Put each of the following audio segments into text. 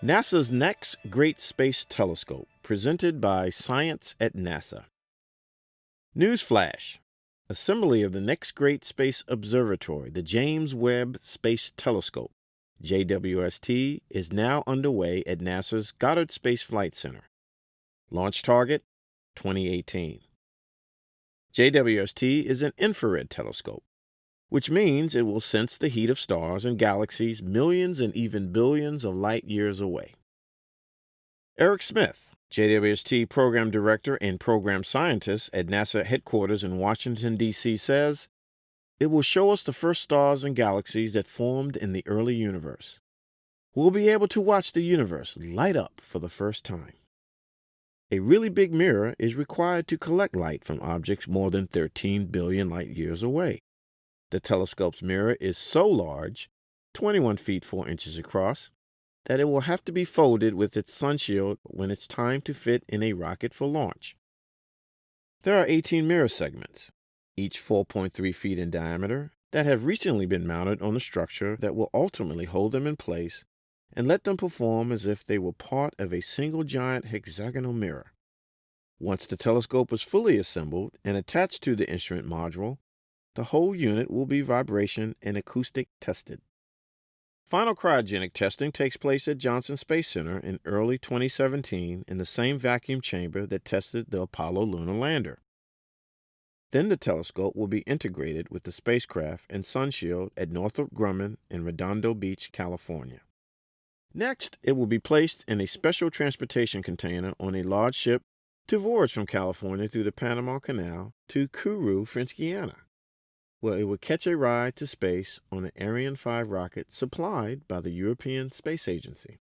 NASA's Next Great Space Telescope, presented by Science at NASA. Newsflash: Assembly of the Next Great Space Observatory, the James Webb Space Telescope, JWST, is now underway at NASA's Goddard Space Flight Center. Launch target: 2018. JWST is an infrared telescope, which means it will sense the heat of stars and galaxies millions and even billions of light years away. Eric Smith, JWST Program Director and Program Scientist at NASA headquarters in Washington, D.C., says, "It will show us the first stars and galaxies that formed in the early universe. We'll be able to watch the universe light up for the first time." A really big mirror is required to collect light from objects more than 13 billion light years away. The telescope's mirror is so large, 21 feet 4 inches across, that it will have to be folded with its sunshield when it's time to fit in a rocket for launch. There are 18 mirror segments, each 4.3 feet in diameter, that have recently been mounted on the structure that will ultimately hold them in place and let them perform as if they were part of a single giant hexagonal mirror. Once the telescope is fully assembled and attached to the instrument module, the whole unit will be vibration and acoustic tested. Final cryogenic testing takes place at Johnson Space Center in early 2017 in the same vacuum chamber that tested the Apollo lunar lander. Then the telescope will be integrated with the spacecraft and sunshield at Northrop Grumman in Redondo Beach, California. Next, it will be placed in a special transportation container on a large ship to voyage from California through the Panama Canal to Kourou, French Guiana, where it will catch a ride to space on an Ariane 5 rocket supplied by the European Space Agency.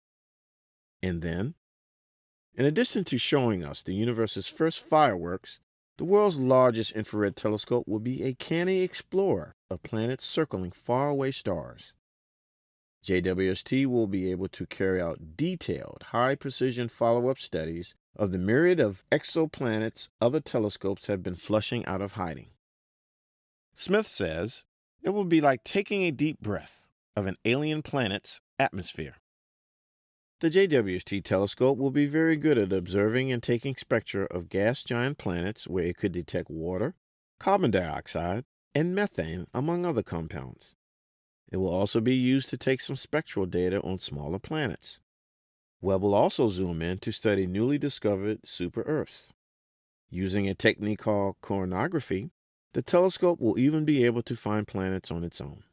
And then, in addition to showing us the universe's first fireworks, the world's largest infrared telescope will be a canny explorer of planets circling faraway stars. JWST will be able to carry out detailed, high-precision follow-up studies of the myriad of exoplanets other telescopes have been flushing out of hiding. Smith says, "It will be like taking a deep breath of an alien planet's atmosphere." The JWST telescope will be very good at observing and taking spectra of gas giant planets where it could detect water, carbon dioxide, and methane, among other compounds. It will also be used to take some spectral data on smaller planets. Webb will also zoom in to study newly discovered super-Earths. Using a technique called coronagraphy, the telescope will even be able to find planets on its own.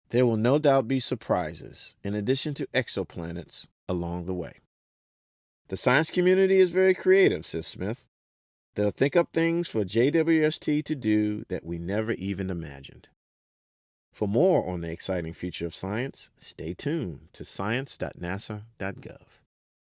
There will no doubt be surprises, in addition to exoplanets, along the way. The science community is very creative, says Smith. They'll think up things for JWST to do that we never even imagined. For more on the exciting future of science, stay tuned to science.nasa.gov.